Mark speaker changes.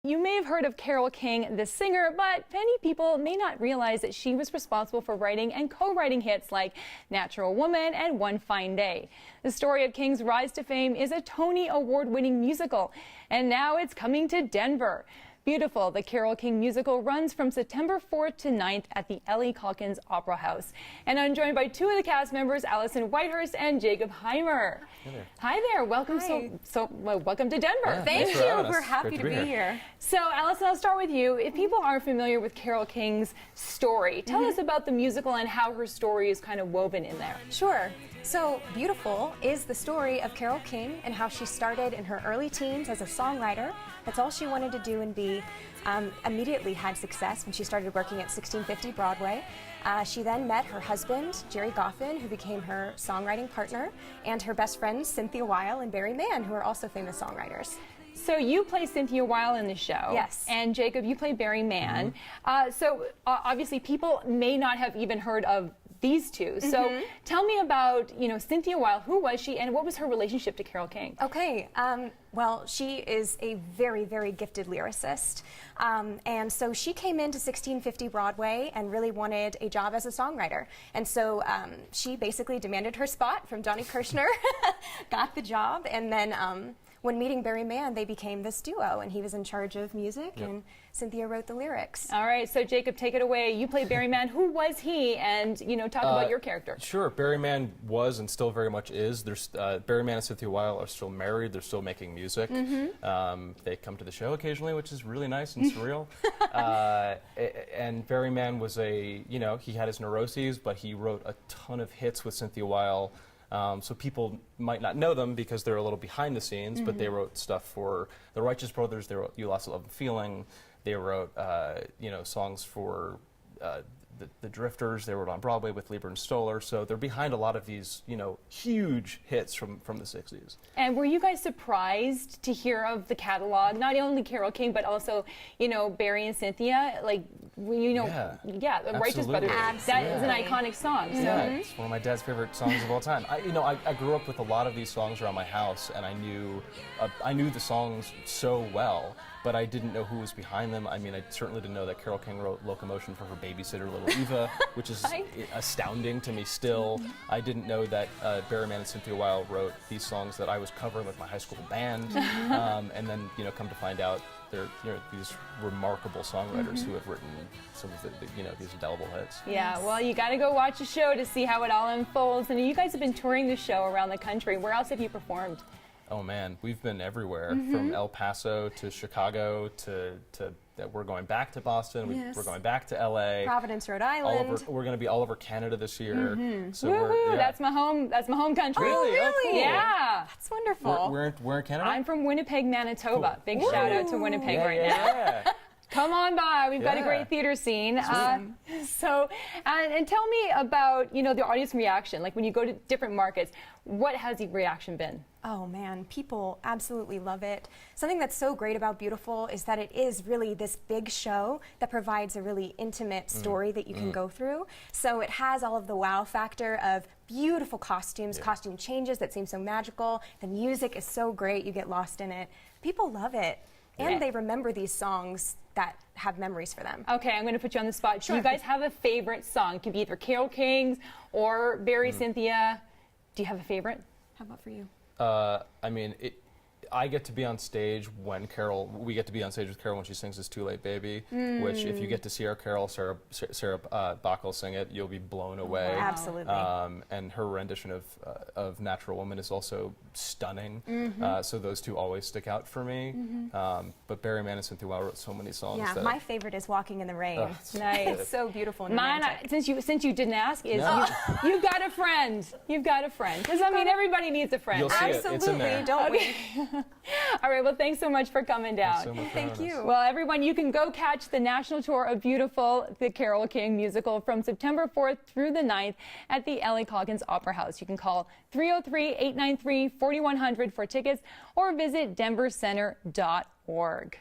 Speaker 1: You may have heard of Carole King, the singer, but many people may not realize that she was responsible for writing and co-writing hits like Natural Woman and One Fine Day. The story of King's rise to fame is a Tony Award-winning musical, and now it's coming to Denver. Beautiful, the Carole King musical runs from September 4th to 9th at the Calkins Opera House. And I'm joined by two of the cast members, Allison Whitehurst and Jacob Heimer.
Speaker 2: Hi there.
Speaker 1: Hi there. Welcome. Welcome to Denver.
Speaker 2: Yeah,
Speaker 3: Thank you. We're happy to be
Speaker 2: here.
Speaker 3: here.
Speaker 1: So, Allison, I'll start with you. If people aren't familiar with Carole King's story, tell us about the musical and how her story is kind of woven in there.
Speaker 3: Sure. So, Beautiful is the story of Carole King and how she started in her early teens as a songwriter. That's all she wanted to do and be. Immediately had success when she started working at 1650 Broadway. She then met her husband, Jerry Goffin, who became her songwriting partner, and her best friends, Cynthia Weil and Barry Mann, who are also famous songwriters.
Speaker 1: So you play Cynthia Weil in the show.
Speaker 3: Yes.
Speaker 1: And Jacob, you play Barry Mann. Obviously people may not have even heard of these two. So tell me about, Cynthia Weil. Who was she and what was her relationship to Carole King?
Speaker 3: Okay. Well, she is a very, very gifted lyricist. And so she came into 1650 Broadway and really wanted a job as a songwriter. And so she basically demanded her spot from Johnny Kirshner, got the job, and then when meeting Barry Mann, they became this duo, and he was in charge of music, and Cynthia wrote the lyrics.
Speaker 1: All right, so Jacob, take it away. You play Barry Mann. Who was he? And, talk about your character.
Speaker 2: Sure. Barry Mann was and still very much is. There's Barry Mann and Cynthia Weil are still married. They're still making music. They come to the show occasionally, which is really nice and surreal. And Barry Mann was he had his neuroses, but he wrote a ton of hits with Cynthia Weil. So people might not know them because they're a little behind the scenes, but they wrote stuff for the Righteous Brothers. They wrote You Lost Love and Feeling. They wrote, songs for the Drifters. They wrote on Broadway with Lieber and Stoller. So they're behind a lot of these, huge hits from the 60s.
Speaker 1: And were you guys surprised to hear of the catalog? Not only Carole King, but also, Barry and Cynthia? Like, the Righteous Brothers. That is an iconic song. So.
Speaker 2: Yeah, it's one of my dad's favorite songs of all time. I grew up with a lot of these songs around my house, and I knew the songs so well, but I didn't know who was behind them. I mean, I certainly didn't know that Carole King wrote Locomotion for her babysitter, Little Eva, which is astounding to me still. I didn't know that Barry Mann and Cynthia Weil wrote these songs that I was covering with my high school band, and then, come to find out they're these remarkable songwriters who have written some of these indelible hits.
Speaker 1: Yeah, well, you got to go watch the show to see how it all unfolds. And you guys have been touring the show around the country. Where else have you performed?
Speaker 2: Oh man, we've been everywhere, from El Paso to Chicago to we're going back to Boston. We're going back to LA.
Speaker 3: Providence, Rhode Island.
Speaker 2: We're going to be all over Canada this year. So
Speaker 1: woohoo! That's my home country.
Speaker 2: Really?
Speaker 3: Oh, really?
Speaker 2: Cool.
Speaker 1: Yeah.
Speaker 3: That's wonderful.
Speaker 2: We're in Canada.
Speaker 1: I'm from Winnipeg, Manitoba.
Speaker 2: Cool.
Speaker 1: Big shout out to Winnipeg right now.
Speaker 2: Yeah.
Speaker 1: Come on by. We've got a great theater scene. And tell me about, the audience reaction. Like when you go to different markets, what has the reaction been?
Speaker 3: Oh man, people absolutely love it. Something that's so great about Beautiful is that it is really this big show that provides a really intimate story that you can go through. So it has all of the wow factor of beautiful costumes, costume changes that seem so magical. The music is so great, you get lost in it. People love it. And they remember these songs that have memories for them.
Speaker 1: Okay, I'm going to put you on the spot.
Speaker 3: Sure.
Speaker 1: Do you guys have a favorite song? It could be either Carole King's or Barry Cynthia. Do you have a favorite?
Speaker 3: How about for you?
Speaker 2: I get to be on stage we get to be on stage with Carole when she sings It's Too Late Baby, which if you get to see our Carole, Sarah Bachel sing it, you'll be blown away.
Speaker 3: Wow. Absolutely.
Speaker 2: And her rendition of Natural Woman is also stunning. So those two always stick out for me. But Barry Mann and Cynthia Weil wrote so many songs.
Speaker 3: Yeah, my favorite is Walking in the Rain.
Speaker 1: Nice.
Speaker 3: It's so beautiful and
Speaker 1: Mine,
Speaker 3: romantic.
Speaker 1: since you didn't ask, is you've got a friend. You've got a friend. Because, everybody needs a friend.
Speaker 2: You'll see
Speaker 3: Absolutely,
Speaker 2: it's in there.
Speaker 3: don't we?
Speaker 1: All right, well, thanks so much for coming down.
Speaker 2: So much
Speaker 3: Thank you.
Speaker 1: Well, everyone, you can go catch the national tour of Beautiful, the Carole King musical, from September 4th through the 9th at the Calkins Opera House. You can call 303-893-4100 for tickets or visit denvercenter.org.